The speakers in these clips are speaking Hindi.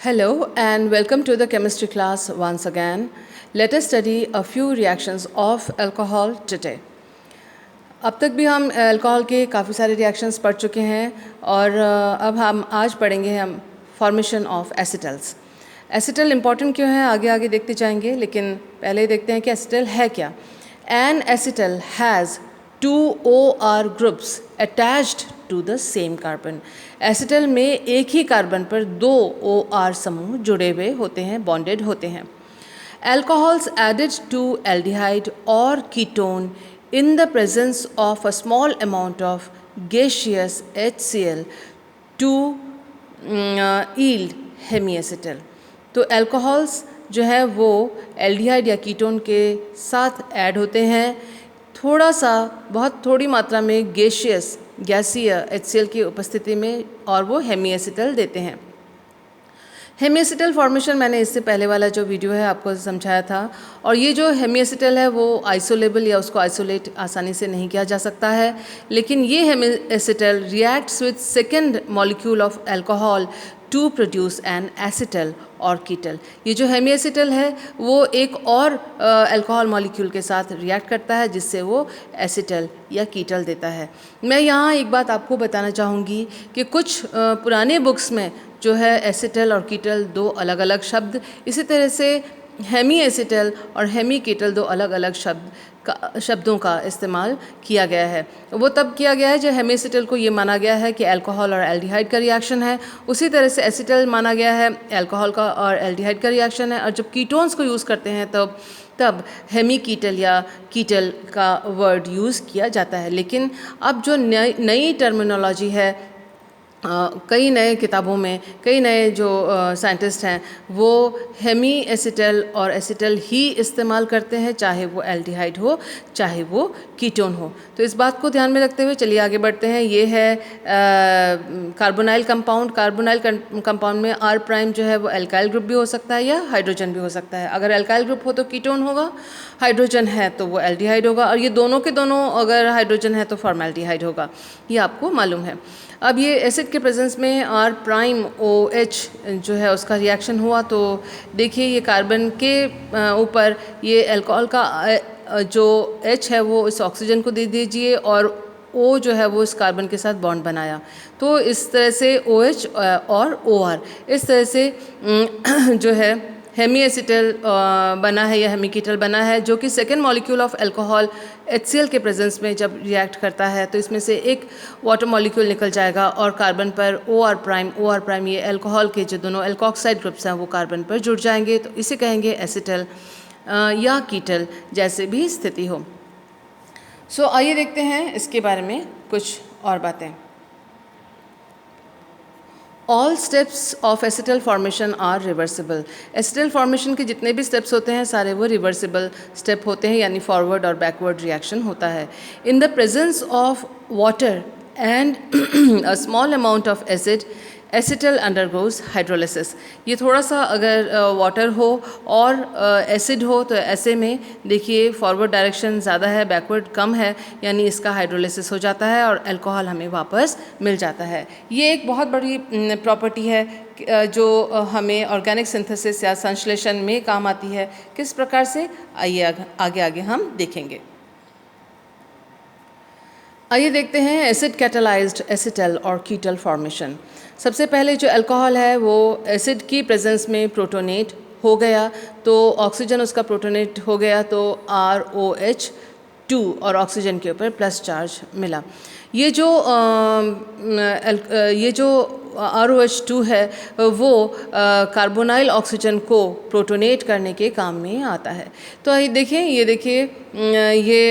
Hello and welcome to the chemistry class once again. Let us study a few reactions of alcohol today. अब तक भी हम अल्कोहल के काफ़ी सारे रिएक्शंस पढ़ चुके हैं और अब हम आज पढ़ेंगे हम फॉर्मेशन ऑफ एसिटल्स. एसिटल इम्पॉर्टेंट क्यों है आगे आगे देखते जाएंगे, लेकिन पहले देखते हैं कि एसिटल है क्या. An acetal has 2 OR groups attached to the same carbon. Acetal में एक ही कार्बन पर 2 OR समूह जुड़े हुए होते हैं, बॉन्डेड होते हैं. Alcohols added to aldehyde or ketone in the presence of a small amount of gaseous HCl to yield hemiacetal. तो अल्कोहल्स जो है वो एल्डिहाइड या कीटोन के साथ ऐड होते हैं थोड़ा सा, बहुत थोड़ी मात्रा में गैसीय HCl की उपस्थिति में, और वो हेमीएसिटल देते हैं. हेमीएसिटल फॉर्मेशन मैंने इससे पहले वाला जो वीडियो है आपको समझाया था. और ये जो हेमीएसिटल है वो आइसोलेबल या उसको आइसोलेट आसानी से नहीं किया जा सकता है, लेकिन ये hemiacetal reacts with second molecule of alcohol to produce an acetal और कीटल. ये जो हेमीएसिटल है वो एक और अल्कोहल मॉलिक्यूल के साथ रिएक्ट करता है जिससे वो एसिटल या कीटल देता है. मैं यहाँ एक बात आपको बताना चाहूँगी कि कुछ पुराने बुक्स में जो है एसिटल और कीटल दो अलग अलग शब्द, इसी तरह से हेमी एसिटल और हेमी कीटल दो अलग अलग शब्दों का इस्तेमाल किया गया है. वो तब किया गया है जब हेमी एसिटल को ये माना गया है कि अल्कोहल और एल्डिहाइड का रिएक्शन है, उसी तरह से एसिटल माना गया है अल्कोहल का और एल्डिहाइड का रिएक्शन है. और जब कीटोन्स को यूज़ करते हैं तब हेमी कीटल या कीटल का वर्ड यूज़ किया जाता है. लेकिन अब जो नई टर्मिनोलॉजी है, कई नए किताबों में कई नए जो साइंटिस्ट हैं वो हेमी एसिटल और एसिटल ही इस्तेमाल करते हैं, चाहे वो एल्डिहाइड हो चाहे वो कीटोन हो. तो इस बात को ध्यान में रखते हुए चलिए आगे बढ़ते हैं. ये है कार्बोनाइल कंपाउंड. कार्बोनाइल कंपाउंड में R प्राइम जो है वो एल्काइल ग्रुप भी हो सकता है या हाइड्रोजन भी हो सकता है. अगर एल्काइल ग्रुप हो तो कीटोन होगा, हाइड्रोजन है तो वो एल्डिहाइड होगा, और ये दोनों के दोनों अगर हाइड्रोजन है तो फॉर्मेल्डिहाइड होगा. ये आपको मालूम है. अब ये एसिड के प्रेजेंस में R प्राइम OH जो है उसका रिएक्शन हुआ तो देखिए ये कार्बन के ऊपर ये अल्कोहल का जो H है वो इस ऑक्सीजन को दे दीजिए और O जो है वो इस कार्बन के साथ बॉन्ड बनाया. तो इस तरह से OH और OR इस तरह से जो है हेमी एसिटल बना है या हेमीकीटल बना है, जो कि second molecule of alcohol HCl के प्रेजेंस में जब रिएक्ट करता है तो इसमें से एक वाटर मॉलिक्यूल निकल जाएगा और कार्बन पर OR प्राइम ये अल्कोहल के जो दोनों एल्कोक्साइड ग्रुप्स हैं वो कार्बन पर जुड़ जाएंगे. तो इसे कहेंगे एसिटल या कीटल, जैसे भी स्थिति हो. सो आइए देखते हैं इसके बारे में कुछ और बातें. All steps of acetal formation are reversible. Acetal formation के जितने भी स्टेप्स होते हैं सारे वो रिवर्सिबल स्टेप होते हैं, यानी फॉरवर्ड और बैकवर्ड रिएक्शन होता है. In the presence of water and a small amount of acid acetal undergoes hydrolysis. ये थोड़ा सा अगर वाटर हो और एसिड हो तो ऐसे में देखिए फॉरवर्ड डायरेक्शन ज़्यादा है, बैकवर्ड कम है, यानी इसका हाइड्रोलिसिस हो जाता है और अल्कोहल हमें वापस मिल जाता है. ये एक बहुत बड़ी प्रॉपर्टी है जो हमें ऑर्गेनिक सिंथेसिस या संश्लेषण में काम आती है. किस प्रकार से, आइए आगे हम देखेंगे. आइए देखते हैं एसिड कैटालाइज्ड एसिटल और कीटल फॉर्मेशन. सबसे पहले जो अल्कोहल है वो एसिड की प्रेजेंस में प्रोटोनेट हो गया तो ऑक्सीजन उसका प्रोटोनेट हो गया तो ROH2 और ऑक्सीजन के ऊपर प्लस चार्ज मिला. ये जो ROH2 है वो कार्बोनाइल ऑक्सीजन को प्रोटोनेट करने के काम में आता है. तो ये देखिए ये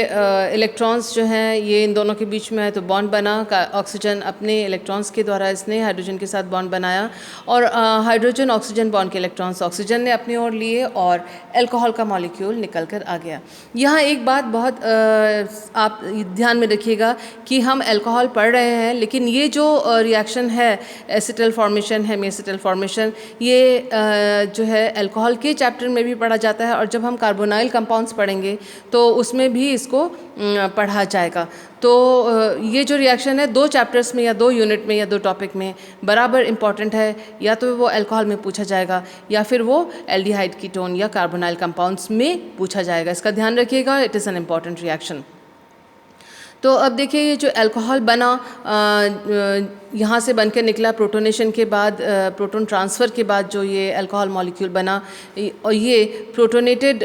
इलेक्ट्रॉन्स जो हैं ये इन दोनों के बीच में है तो बॉन्ड बना. ऑक्सीजन अपने इलेक्ट्रॉन्स के द्वारा इसने हाइड्रोजन के साथ बॉन्ड बनाया और हाइड्रोजन ऑक्सीजन बॉन्ड के इलेक्ट्रॉन्स ऑक्सीजन ने अपनी ओर लिए और अल्कोहल का मॉलिक्यूल निकल कर आ गया. यहाँ एक बात बहुत आप ध्यान में रखिएगा कि हम अल्कोहल पढ़ रहे हैं, लेकिन ये जो रिएक्शन है acetal formation, hemi acetal formation, ये जो है अल्कोहल के चैप्टर में भी पढ़ा जाता है और जब हम कार्बोनाइल कंपाउंड्स पढ़ेंगे तो उसमें भी इसको पढ़ा जाएगा। तो ये जो रिएक्शन है 2 चैप्टर्स में या 2 यूनिट में या 2 टॉपिक में बराबर इम्पॉर्टेंट है, या तो वो अल्कोहल में पूछा जाएगा या फिर वो एल्डिहाइड कीटोन या कार्बोनाइल कंपाउंड्स में पूछा जाएगा। इसका ध्यान रखिएगा, it is an important reaction. तो अब देखिए ये जो अल्कोहल बना यहाँ से बनकर निकला प्रोटोनेशन के बाद, प्रोटोन ट्रांसफ़र के बाद जो ये अल्कोहल मॉलिक्यूल बना, और ये प्रोटोनेटेड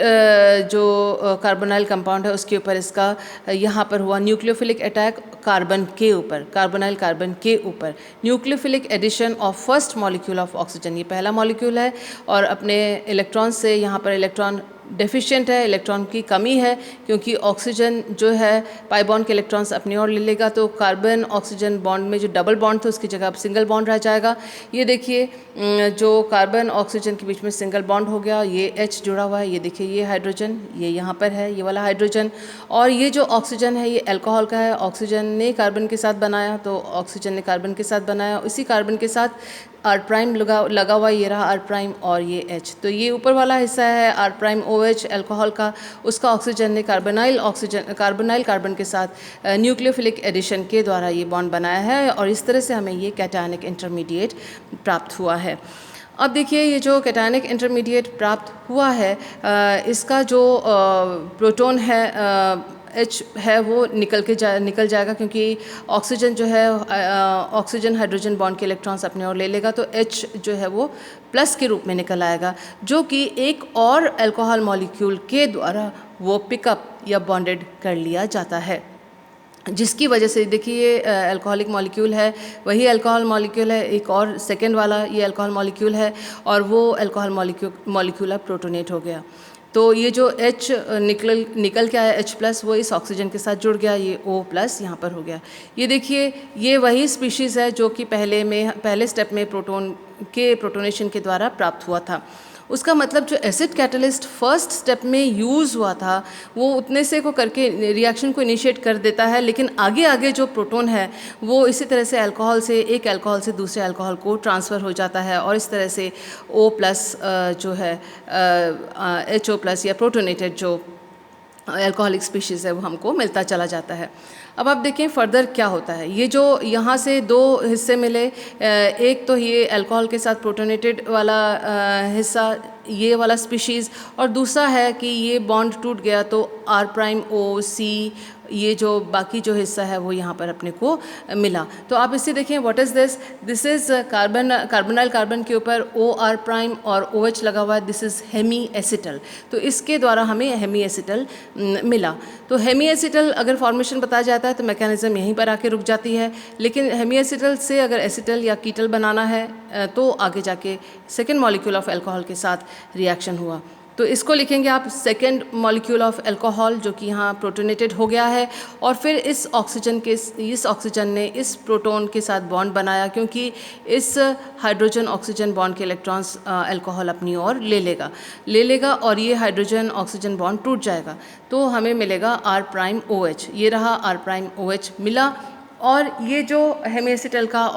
जो कार्बोनाइल कंपाउंड है उसके ऊपर इसका यहाँ पर हुआ न्यूक्लियोफिलिक अटैक कार्बन के ऊपर, कार्बोनाइल कार्बन के ऊपर, nucleophilic addition of first molecule of oxygen. ये पहला मॉलिक्यूल है और अपने इलेक्ट्रॉन से यहाँ पर इलेक्ट्रॉन डेफिशिएंट है, इलेक्ट्रॉन की कमी है, क्योंकि ऑक्सीजन जो है पाई बॉन्ड के इलेक्ट्रॉन्स अपनी ओर ले लेगा, तो कार्बन ऑक्सीजन बॉन्ड में जो डबल बॉन्ड था उसकी जगह अब सिंगल बॉन्ड रह जाएगा। ये देखिए जो कार्बन ऑक्सीजन के बीच में सिंगल बॉन्ड हो गया, ये H जुड़ा हुआ है, ये देखिए ये हाइड्रोजन, ये यहाँ पर है ये वाला हाइड्रोजन, और ये जो ऑक्सीजन है ये अल्कोहल का है, ऑक्सीजन ने कार्बन के साथ बनाया, तो ऑक्सीजन ने कार्बन के साथ बनाया, इसी कार्बन के साथ R प्राइम लगा हुआ, ये रहा R प्राइम और ये H। तो ये ऊपर वाला हिस्सा है R प्राइम OH अल्कोहल का, उसका ऑक्सीजन ने कार्बोनाइल कार्बन के साथ न्यूक्लियोफिलिक एडिशन के द्वारा ये बॉन्ड बनाया है, और इस तरह से हमें ये कैटायनिक इंटरमीडिएट प्राप्त हुआ है। अब देखिए ये जो कैटायनिक इंटरमीडिएट प्राप्त हुआ है, इसका जो प्रोटॉन है H है वो निकल जाएगा, क्योंकि ऑक्सीजन जो है ऑक्सीजन हाइड्रोजन बॉन्ड के इलेक्ट्रॉन्स अपने ओर ले लेगा, तो H जो है वो प्लस के रूप में निकल आएगा, जो कि एक और अल्कोहल मॉलिक्यूल के द्वारा वो पिकअप या बॉन्डेड कर लिया जाता है, जिसकी वजह से देखिए ये अल्कोहलिक मॉलिक्यूल है, वही अल्कोहल मॉलिक्यूल है, एक और सेकेंड वाला ये अल्कोहल मॉलिक्यूल है, और वो अल्कोहल मॉलिक्यूल अब प्रोटोनेट हो गया। तो ये जो H निकल के आया H प्लस, वो इस ऑक्सीजन के साथ जुड़ गया, ये O प्लस यहाँ पर हो गया। ये देखिए ये वही स्पीशीज़ है जो कि पहले स्टेप में प्रोटोनेशन के द्वारा प्राप्त हुआ था। उसका मतलब जो एसिड कैटलिस्ट फर्स्ट स्टेप में यूज़ हुआ था वो उतने से को करके रिएक्शन को इनिशिएट कर देता है, लेकिन आगे जो प्रोटॉन है वो इसी तरह से एक अल्कोहल से दूसरे अल्कोहल को ट्रांसफ़र हो जाता है, और इस तरह से O प्लस जो है HO प्लस या प्रोटोनेटेड जो अल्कोहलिक स्पीशीज़ है वो हमको मिलता चला जाता है। अब आप देखें फर्दर क्या होता है। ये जो यहाँ से 2 हिस्से मिले, एक तो ये अल्कोहल के साथ प्रोटोनेटेड वाला हिस्सा, ये वाला स्पीशीज़, और दूसरा है कि ये बॉन्ड टूट गया तो R प्राइम O C, ये जो बाकी जो हिस्सा है वो यहाँ पर अपने को मिला। तो आप इससे देखें what is this is carbonyl carbon के ऊपर OR प्राइम और OH लगा हुआ है, दिस इज़ हेमी एसिटल। तो इसके द्वारा हमें हेमी एसिटल मिला। तो हेमी एसिटल अगर फॉर्मेशन बताया जाता है तो मैकेनिज़्म यहीं पर आके रुक जाती है, लेकिन हेमी एसिटल से अगर एसिटल या कीटल बनाना है तो आगे जाके सेकेंड मॉलिक्यूल ऑफ अल्कोहल के साथ रिएक्शन हुआ। तो इसको लिखेंगे आप सेकेंड मॉलिक्यूल ऑफ अल्कोहल, जो कि यहाँ प्रोटोनेटेड हो गया है, और फिर इस ऑक्सीजन ने इस प्रोटॉन के साथ बॉन्ड बनाया, क्योंकि इस हाइड्रोजन ऑक्सीजन बॉन्ड के इलेक्ट्रॉन्स अल्कोहल अपनी ओर ले लेगा और ये हाइड्रोजन ऑक्सीजन बॉन्ड टूट जाएगा, तो हमें मिलेगा R प्राइम OH। ये रहा R प्राइम OH मिला, और ये जो हेमी एसिटल का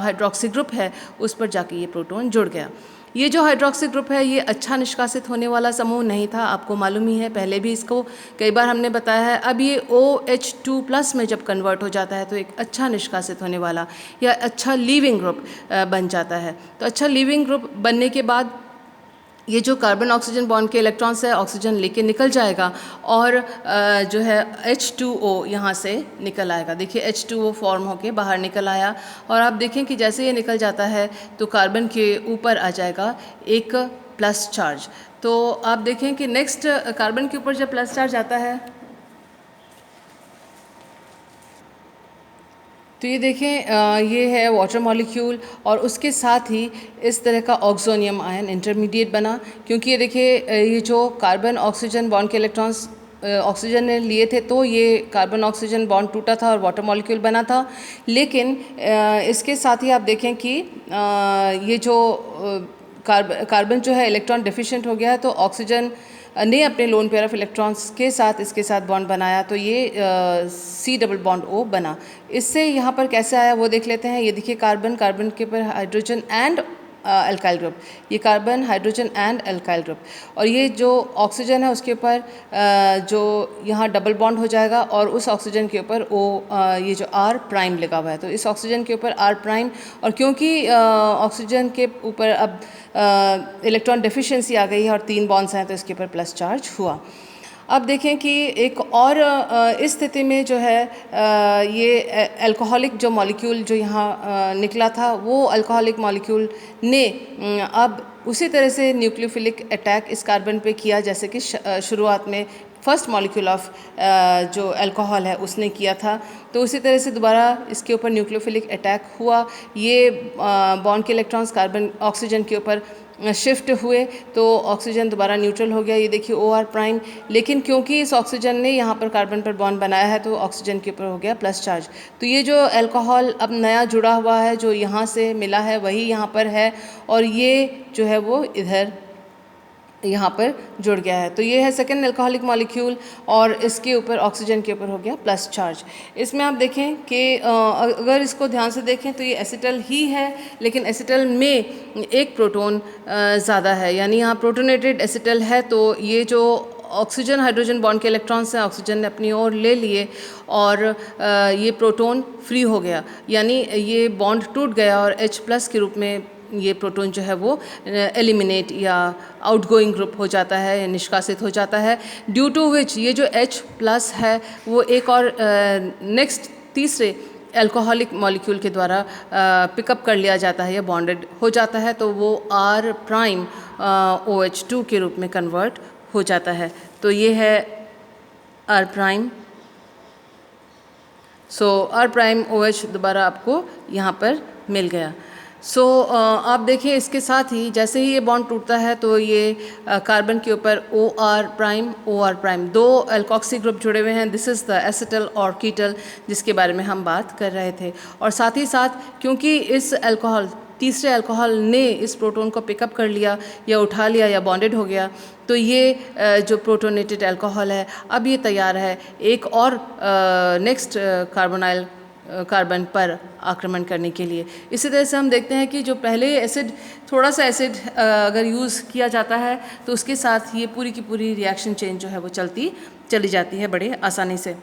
हाइड्रोक्सी ग्रुप है उस पर जाके ये प्रोटॉन जुड़ गया। ये जो हाइड्रोक्सी ग्रुप है ये अच्छा निष्कासित होने वाला समूह नहीं था, आपको मालूम ही है, पहले भी इसको कई बार हमने बताया है। अब ये OH2 प्लस में जब कन्वर्ट हो जाता है तो एक अच्छा निष्कासित होने वाला या अच्छा लीविंग ग्रुप बन जाता है। तो अच्छा लीविंग ग्रुप बनने के बाद ये जो कार्बन ऑक्सीजन बॉन्ड के इलेक्ट्रॉन्स है ऑक्सीजन लेके निकल जाएगा, और जो है H2O यहाँ से निकल आएगा। देखिए H2O फॉर्म होके बाहर निकल आया, और आप देखें कि जैसे ये निकल जाता है तो कार्बन के ऊपर आ जाएगा एक प्लस चार्ज। तो आप देखें कि नेक्स्ट कार्बन के ऊपर जब प्लस चार्ज आता है तो ये देखें ये है वाटर मॉलिक्यूल, और उसके साथ ही इस तरह का ऑक्सोनियम आयन इंटरमीडिएट बना, क्योंकि ये देखिए ये जो कार्बन ऑक्सीजन बॉन्ड के इलेक्ट्रॉन्स ऑक्सीजन ने लिए थे तो ये कार्बन ऑक्सीजन बॉन्ड टूटा था और वाटर मॉलिक्यूल बना था। लेकिन इसके साथ ही आप देखें कि ये जो कार्बन जो है इलेक्ट्रॉन डेफिशिएंट हो गया है, तो ऑक्सीजन ने अपने लोन पेयर ऑफ इलेक्ट्रॉन्स के साथ इसके साथ बॉन्ड बनाया तो ये C डबल बॉन्ड O बना। इससे यहाँ पर कैसे आया वो देख लेते हैं। ये देखिए कार्बन, कार्बन के ऊपर हाइड्रोजन एंड अल्काइल ग्रुप, ये carbon, hydrogen and alkyl group, और ये जो ऑक्सीजन है उसके ऊपर जो यहाँ डबल बॉन्ड हो जाएगा और उस ऑक्सीजन के ऊपर ये जो R प्राइम लगा हुआ है, तो इस ऑक्सीजन के ऊपर R प्राइम, और क्योंकि ऑक्सीजन के ऊपर अब इलेक्ट्रॉन डेफिशिएंसी आ गई है और 3 बॉन्ड्स हैं तो इसके ऊपर प्लस चार्ज हुआ। अब देखें कि एक और इस स्थिति में जो है ये अल्कोहलिक जो मॉलिक्यूल जो यहाँ निकला था वो अल्कोहलिक मॉलिक्यूल ने अब उसी तरह से न्यूक्लियोफिलिक अटैक इस कार्बन पे किया जैसे कि शुरुआत में फर्स्ट मॉलिक्यूल ऑफ जो अल्कोहल है उसने किया था। तो उसी तरह से दोबारा इसके ऊपर न्यूक्लियोफिलिक अटैक हुआ। ये बॉन्ड के इलेक्ट्रॉन्स कार्बन ऑक्सीजन के ऊपर शिफ्ट हुए तो ऑक्सीजन दोबारा न्यूट्रल हो गया, ये देखिए OR प्राइम। लेकिन क्योंकि इस ऑक्सीजन ने यहाँ पर कार्बन पर बॉन्ड बनाया है तो ऑक्सीजन के ऊपर हो गया प्लस चार्ज। तो ये जो अल्कोहल अब नया जुड़ा हुआ है जो यहाँ से मिला है वही यहाँ पर है, और ये जो है वो इधर यहाँ पर जुड़ गया है। तो ये है सेकेंड अल्कोहलिक मॉलिक्यूल और इसके ऊपर ऑक्सीजन के ऊपर हो गया प्लस चार्ज। इसमें आप देखें कि अगर इसको ध्यान से देखें तो ये एसिटल ही है, लेकिन एसिटल में एक प्रोटॉन ज़्यादा है, यानी यहाँ प्रोटोनेटेड एसिटल है। तो ये जो ऑक्सीजन हाइड्रोजन बॉन्ड के इलेक्ट्रॉन्स हैं ऑक्सीजन ने अपनी ओर ले लिए और ये प्रोटॉन फ्री हो गया, यानी ये बॉन्ड टूट गया और H+ के रूप में ये प्रोटॉन जो है वो एलिमिनेट या आउटगोइंग ग्रुप हो जाता है या निष्कासित हो जाता है, ड्यू टू विच ये जो H+ है वो एक और नेक्स्ट तीसरे अल्कोहलिक मॉलिक्यूल के द्वारा पिकअप कर लिया जाता है या बॉन्डेड हो जाता है, तो वो R प्राइम OH2 के रूप में कन्वर्ट हो जाता है। तो ये है R प्राइम। सो R प्राइम OH दोबारा आपको यहाँ पर मिल गया। आप देखिए इसके साथ ही जैसे ही ये बॉन्ड टूटता है तो ये कार्बन के ऊपर OR प्राइम 2 अल्कोक्सी ग्रुप जुड़े हुए हैं। दिस इज़ द एसिटल और कीटल जिसके बारे में हम बात कर रहे थे। और साथ ही साथ क्योंकि इस तीसरे अल्कोहल ने इस प्रोटॉन को पिकअप कर लिया या उठा लिया या बॉन्डेड हो गया, तो ये जो प्रोटोनेटेड अल्कोहल है अब ये तैयार है एक और नेक्स्ट कार्बन पर आक्रमण करने के लिए। इसी तरह से हम देखते हैं कि जो पहले एसिड थोड़ा सा एसिड अगर यूज़ किया जाता है तो उसके साथ ये पूरी की पूरी रिएक्शन चेन जो है वो चली जाती है बड़े आसानी से।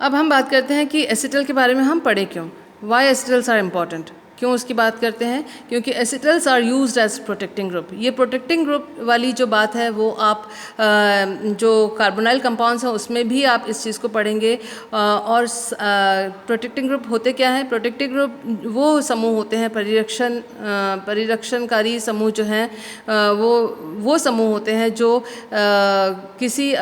अब हम बात करते हैं कि एसिटल के बारे में हम पढ़े क्यों, वाई एसिटल्स आर इम्पॉर्टेंट, क्यों उसकी बात करते हैं, क्योंकि acetals are used as protecting group. ये प्रोटेक्टिंग ग्रुप वाली जो बात है वो आप जो कार्बोनाइल कंपाउंड्स हैं उसमें भी आप इस चीज़ को पढ़ेंगे। और प्रोटेक्टिंग ग्रुप होते क्या हैं? प्रोटेक्टिंग ग्रुप वो समूह होते हैं, परिरक्षणकारी समूह जो हैं वो समूह होते हैं जो किसी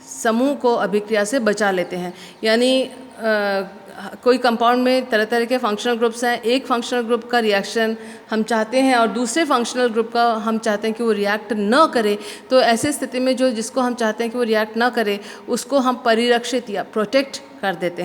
समूह को अभिक्रिया से बचा लेते हैं। यानी कोई कंपाउंड में तरह तरह के फंक्शनल ग्रुप्स हैं, एक फंक्शनल ग्रुप का रिएक्शन हम चाहते हैं और दूसरे फंक्शनल ग्रुप का हम चाहते हैं कि वो रिएक्ट न करे, तो ऐसी स्थिति में जिसको हम चाहते हैं कि वो रिएक्ट न करे उसको हम परिरक्षित या प्रोटेक्ट कर देते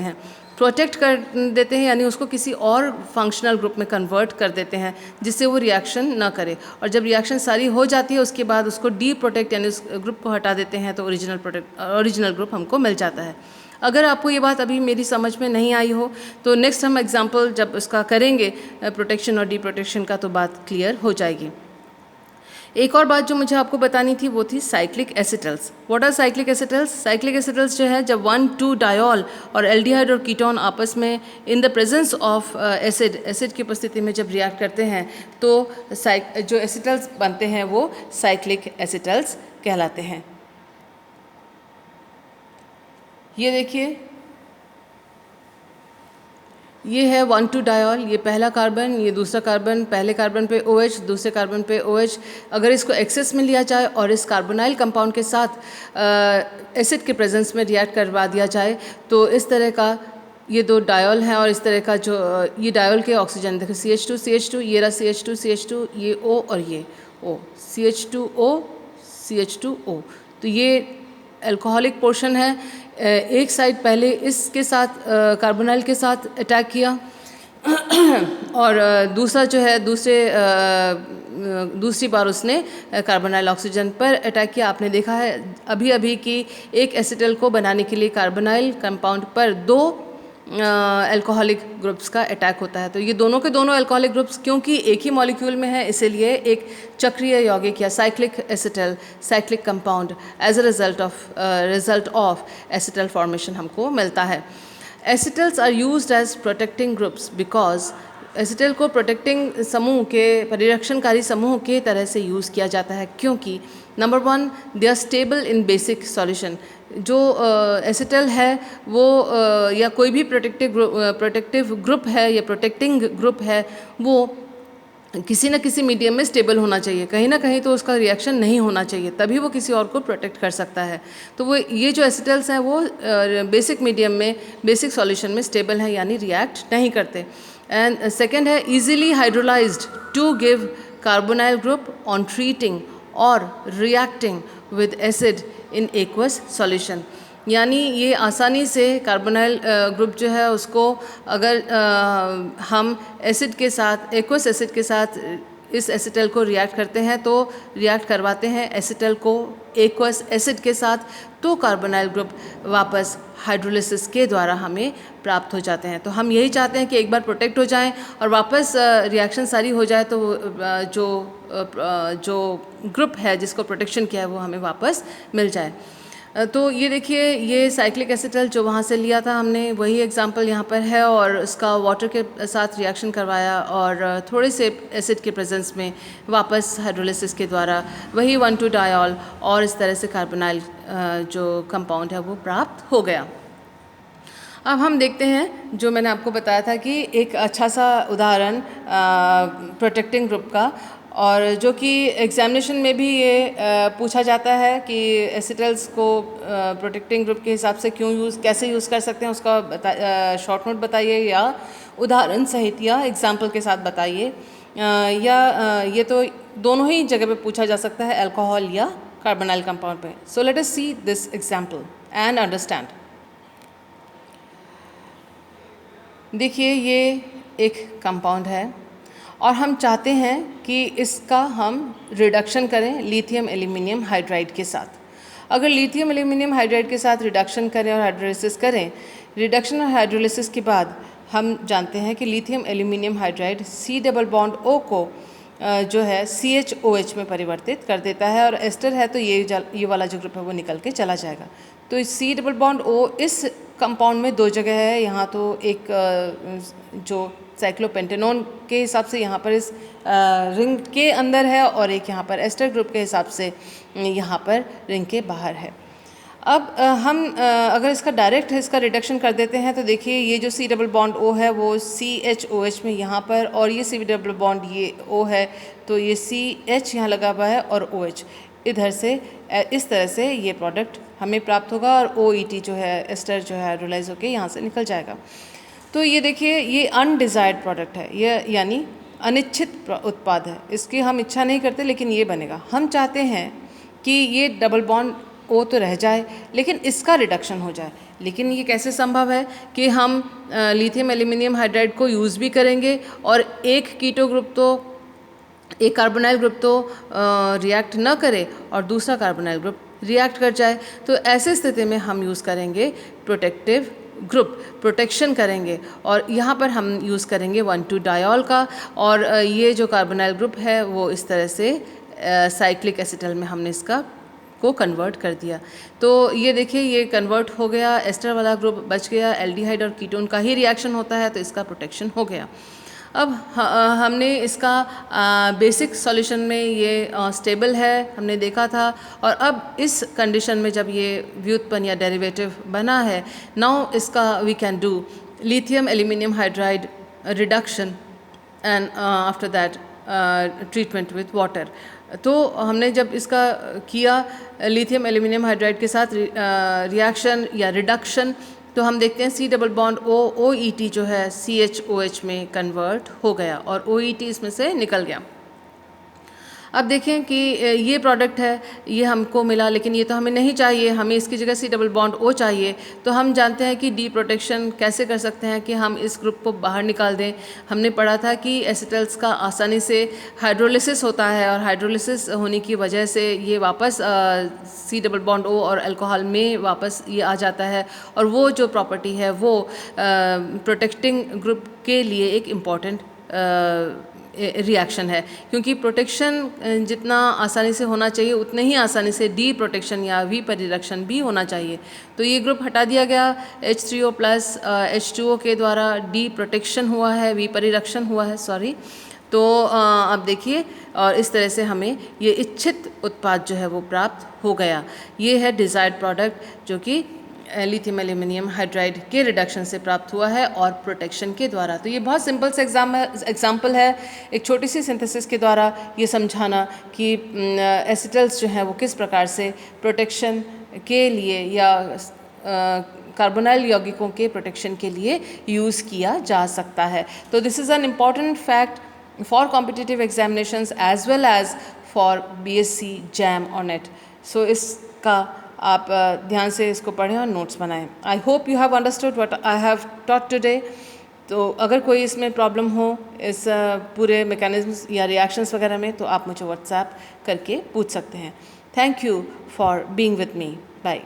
हैं, यानी उसको किसी और फंक्शनल ग्रुप में कन्वर्ट कर देते हैं जिससे वो रिएक्शन ना करे। और जब रिएक्शन सारी हो जाती है उसके बाद उसको डी प्रोटेक्ट यानी उस ग्रुप को हटा देते हैं तो ओरिजिनल ग्रुप हमको मिल जाता है। अगर आपको ये बात अभी मेरी समझ में नहीं आई हो तो नेक्स्ट हम एग्जांपल जब उसका करेंगे प्रोटेक्शन और डी प्रोटेक्शन का तो बात क्लियर हो जाएगी। एक और बात जो मुझे आपको बतानी थी वो थी cyclic acetals. What are cyclic acetals? Cyclic acetals जो है जब 1,2 डायोल और एल्डिहाइड और कीटोन आपस में इन द प्रेजेंस ऑफ एसिड की उपस्थिति में जब रिएक्ट करते हैं तो जो एसिटल्स बनते हैं वो साइक्लिक एसिटल्स कहलाते हैं। ये देखिए ये है 1,2 डायोल, ये पहला कार्बन, ये दूसरा कार्बन, पहले कार्बन पे OH, दूसरे कार्बन पे OH। अगर इसको एक्सेस में लिया जाए और इस कार्बोनाइल कंपाउंड के साथ एसिड के प्रेजेंस में रिएक्ट करवा दिया जाए तो इस तरह का ये 2 डायोल हैं और इस तरह का जो ये डायोल के ऑक्सीजन देखो CH2 ये रहा CH2 ये O और ये O, CH2O। तो ये अल्कोहलिक पोर्शन है। एक साइड पहले इसके साथ कार्बोनाइल के साथ अटैक किया और दूसरा जो है दूसरे दूसरी बार उसने कार्बोनाइल ऑक्सीजन पर अटैक किया। आपने देखा है अभी अभी कि एक एसिटल को बनाने के लिए कार्बोनाइल कंपाउंड पर 2 अल्कोहलिक ग्रुप्स का अटैक होता है। तो ये दोनों के दोनों अल्कोहलिक ग्रुप्स क्योंकि एक ही मॉलिक्यूल में है, इसीलिए एक चक्रीय यौगिक या cyclic acetal cyclic compound as a result of acetal formation हमको मिलता है। Acetals are used as protecting groups because acetal को प्रोटेक्टिंग समूह के परिरक्षणकारी समूह के तरह से यूज़ किया जाता है क्योंकि number 1 they are stable in basic solution. जो एसिटल है वो या कोई भी प्रोटेक्टिव ग्रुप है या प्रोटेक्टिंग ग्रुप है वो किसी न किसी मीडियम में स्टेबल होना चाहिए, कहीं ना कहीं तो उसका रिएक्शन नहीं होना चाहिए, तभी वो किसी और को प्रोटेक्ट कर सकता है। तो वो ये जो एसिटल्स हैं वो बेसिक मीडियम में बेसिक सॉल्यूशन में स्टेबल हैं, यानी रिएक्ट नहीं करते। एंड सेकेंड है easily hydrolysed to give carbonyl group on treating और reacting with acid in aqueous solution, यानी ये आसानी से कार्बोनाइल ग्रुप जो है उसको अगर हम एसिड के साथ एक्वस एसिड के साथ इस एसिटल को रिएक्ट करते हैं तो रिएक्ट करवाते हैं एसिटल को एक्वस एसिड के साथ, तो कार्बोनाइल ग्रुप वापस हाइड्रोलिसिस के द्वारा हमें प्राप्त हो जाते हैं। तो हम यही चाहते हैं कि एक बार प्रोटेक्ट हो जाएं और वापस रिएक्शन सारी हो जाए तो जो ग्रुप है जिसको प्रोटेक्शन किया है वो हमें वापस मिल जाए। तो ये देखिए ये साइक्लिक एसिटल जो वहाँ से लिया था हमने वही एग्जांपल यहाँ पर है और इसका वाटर के साथ रिएक्शन करवाया और थोड़े से एसिड के प्रेजेंस में वापस हाइड्रोलिसिस के द्वारा वही 1,2-डायोल और इस तरह से कार्बोनाइल जो कंपाउंड है वो प्राप्त हो गया। अब हम देखते हैं जो मैंने आपको बताया था कि एक अच्छा सा उदाहरण प्रोटेक्टिंग ग्रुप का, और जो कि एग्जामिनेशन में भी ये पूछा जाता है कि एसिटल्स को प्रोटेक्टिंग ग्रुप के हिसाब से कैसे यूज़ कर सकते हैं, उसका शॉर्ट नोट बताइए या उदाहरण सहित या एग्जाम्पल के साथ बताइए, या ये तो दोनों ही जगह पे पूछा जा सकता है, अल्कोहल या कार्बोनाइल कंपाउंड पे। So let us see this example and understand. देखिए ये एक कंपाउंड है और हम चाहते हैं कि इसका हम रिडक्शन करें लिथियम एल्यूमिनियम हाइड्राइड के साथ। अगर लिथियम एल्यूमिनियम हाइड्राइड के साथ रिडक्शन करें और हाइड्रोलिसिस करें, रिडक्शन और हाइड्रोलिसिस के बाद हम जानते हैं कि लिथियम एल्यूमिनियम हाइड्राइड C+O को जो है CHOH में परिवर्तित कर देता है और एस्टर है तो ये वाला जो ग्रुप है वो निकल के चला जाएगा। तो C+O इस कंपाउंड में 2 जगह है, यहाँ तो एक जो साइक्लोपेंटेनोन के हिसाब से यहाँ पर इस रिंग के अंदर है और एक यहाँ पर एस्टर ग्रुप के हिसाब से यहाँ पर रिंग के बाहर है। अब हम अगर इसका डायरेक्ट इसका रिडक्शन कर देते हैं तो देखिए ये जो C+O है वो CHOH में यहाँ पर, और ये C+ ये O है तो ये CH यहाँ लगा हुआ है और OH इधर से, इस तरह से ये प्रोडक्ट हमें प्राप्त होगा और OET जो है एस्टर जो है हाइड्रोलाइज होकर यहाँ से निकल जाएगा। तो ये देखिए ये अनडिज़ायर्ड प्रोडक्ट है, ये यानी अनिच्छित उत्पाद है, इसकी हम इच्छा नहीं करते लेकिन ये बनेगा। हम चाहते हैं कि ये O तो रह जाए लेकिन इसका रिडक्शन हो जाए, लेकिन ये कैसे संभव है कि हम लिथियम एल्यूमिनियम हाइड्राइड को यूज़ भी करेंगे और एक कीटो ग्रुप तो एक कार्बोनाइल ग्रुप तो रिएक्ट न करे और दूसरा कार्बोनाइल ग्रुप रिएक्ट कर जाए। तो ऐसे स्थिति में हम यूज़ करेंगे प्रोटेक्टिव ग्रुप, प्रोटेक्शन करेंगे और यहाँ पर हम यूज़ करेंगे 1,2-डायोल का, और ये जो कार्बोनाइल ग्रुप है वो इस तरह से साइक्लिक एसिटल में हमने इसका को कन्वर्ट कर दिया। तो ये देखिए ये कन्वर्ट हो गया, एस्टर वाला ग्रुप बच गया, एल्डिहाइड और कीटोन का ही रिएक्शन होता है तो इसका प्रोटेक्शन हो गया। अब हमने इसका बेसिक सॉल्यूशन में ये स्टेबल है हमने देखा था, और अब इस कंडीशन में जब ये व्युत्पन्न या डेरिवेटिव बना है, नाउ इसका we can do lithium aluminium hydride reduction and after that treatment with water. तो हमने जब इसका किया लिथियम एल्यूमिनियम हाइड्राइड के साथ रिएक्शन या रिडक्शन, तो हम देखते हैं C+O OET जो है CHOH में कन्वर्ट हो गया और OET इसमें से निकल गया। अब देखें कि ये प्रोडक्ट है, ये हमको मिला, लेकिन ये तो हमें नहीं चाहिए, हमें इसकी जगह C डबल बॉन्ड O चाहिए। तो हम जानते हैं कि डी प्रोटेक्शन कैसे कर सकते हैं कि हम इस ग्रुप को बाहर निकाल दें। हमने पढ़ा था कि एसिटल्स का आसानी से हाइड्रोलिसिस होता है और हाइड्रोलिसिस होने की वजह से ये वापस C डबल बॉन्ड O और अल्कोहल में वापस ये आ जाता है, और वो जो प्रॉपर्टी है वो प्रोटेक्टिंग ग्रुप के लिए एक इम्पॉर्टेंट रिएक्शन है, क्योंकि प्रोटेक्शन जितना आसानी से होना चाहिए उतने ही आसानी से डी प्रोटेक्शन या विपरिरक्षण भी होना चाहिए। तो ये ग्रुप हटा दिया गया, H3O प्लस H2O के द्वारा डी प्रोटेक्शन हुआ है, विपरिरक्षण हुआ है, सॉरी। तो अब देखिए, और इस तरह से हमें ये इच्छित उत्पाद जो है वो प्राप्त हो गया। ये है डिज़ायर्ड प्रोडक्ट जो कि लिथियम एल्यूमिनियम हाइड्राइड के रिडक्शन से प्राप्त हुआ है और प्रोटेक्शन के द्वारा। तो ये बहुत सिंपल से एग्जाम्पल है, एक छोटी सी सिंथेसिस के द्वारा ये समझाना कि एसिटल्स जो हैं वो किस प्रकार से प्रोटेक्शन के लिए या कार्बोनाइल यौगिकों के प्रोटेक्शन के लिए यूज़ किया जा सकता है। तो this is an important fact for competitive examinations as well as for BSc JAM और नेट। सो इसका आप ध्यान से इसको पढ़ें और नोट्स बनाएं। I hope you have understood what I have taught today. तो अगर कोई इसमें प्रॉब्लम हो इस पूरे मैकेनिज्म्स या रिएक्शंस वगैरह में, तो आप मुझे व्हाट्सएप करके पूछ सकते हैं। Thank you for being with me. Bye.